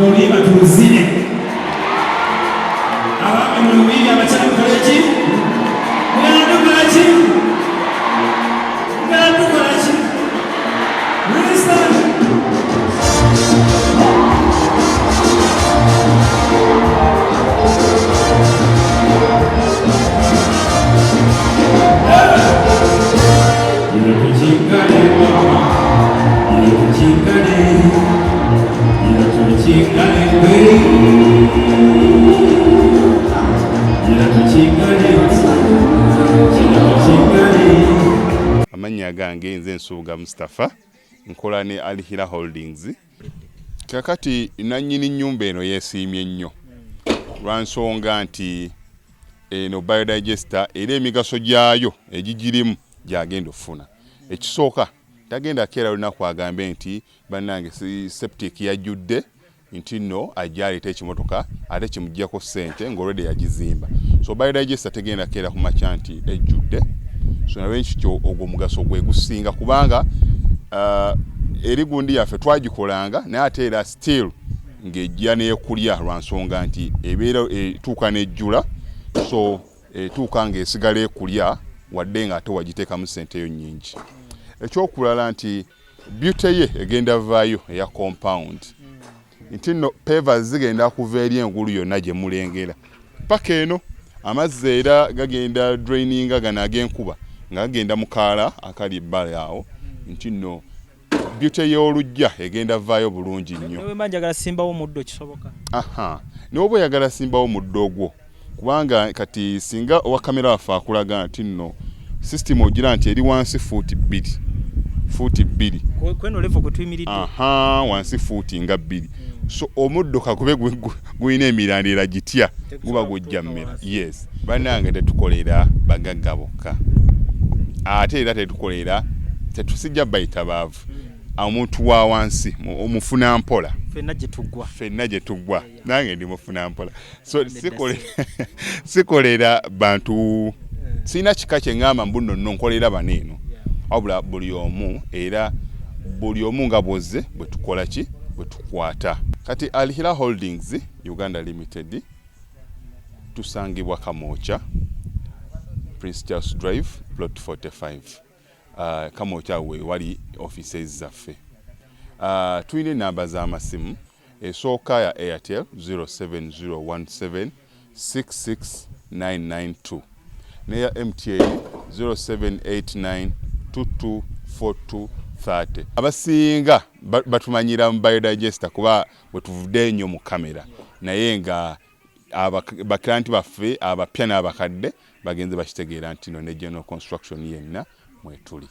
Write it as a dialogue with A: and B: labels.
A: Nolima tuzine. Abami mulubiri abakyala mukola ki? Mugenda tukola ki? Mugenda tukola ki? Minister.
B: Amanya gange nze Nsuuga Mustafa nkola ne Alihira Holdings. Kakati nannyini nnyumba eno yeesiimye nnyo lwansonga nti eno biodigester era emigaso gyayo egigirimu gyagenda ofuna. Ekisooka tagenda keera lunaku agambe nti bannange septic yajjudde nti nno ajja aleeta ekimotoka ate kimuggyako ssente ng'olwedde yagizimba. So biodigester tegenda keera ku makya nti ejjudde. So nawe nkityo ogwo mugaso gwe gusinga kubanga eri gundi yaffe twagikolanga naye ate era still ng'ejja n'ekulya lwansonga nti ebeera etuuka n'ejjula, so etuuka ng'esigala ekulya wadde nga ate wagiteekamu ssenteyo nnyingi. Ekyokulala nti beauty ye egenda vaayo eya compound nti nno pavers zigenda kuva eri engulu yonna gye mulengera paka eno amazzi era gagenda draininga gano ag'enkuba nga gagenda mu kaala akali ebbala awo nti nno beauty y'olujja egenda vaayo bulungi nnyo.
C: Newe manjagala simbawo muddo kisoboka.
B: N'oba oyagala simbawo muddo ogwo kubanga kati singa owa kamera waffe akulaga nti nno system ogira nti eri wansi fuuti 2
C: kweno level kwe tuyimiridde
B: wansi fuuti nga 2. So omuddo kakube guyina emirandira gitya guba gujja mmera. Yes, bannange tetukolera bagagga bokka ate era tetusijja bayita baavu. Omuntu wa wansi omufuna mpola ffenna gye tuggwa nange ndi mufuna mpola. So sikolera bantu sina kika kye ngamba mbu nno nkolera baneeno wabula buli omu nga bwozze bwe tukola ki bwe tukwata. Kati Alihira Holdings Uganda Limited tusangibwa Kamoocha, Prince Charles Drive, Plot 45. Kamoocha we wali offices zaffe. Tuyina enamba z'amasimu esooka ya Airtel 07017669992 neya MTN 0789224230. Abasinga batumanyira mu biodigester kuba bwe tuvudde nnyo mu kamera naye nga baklanti baffe abapya n'abakadde bagenze bakitegeera nti no ne general construction yenna mwetuli.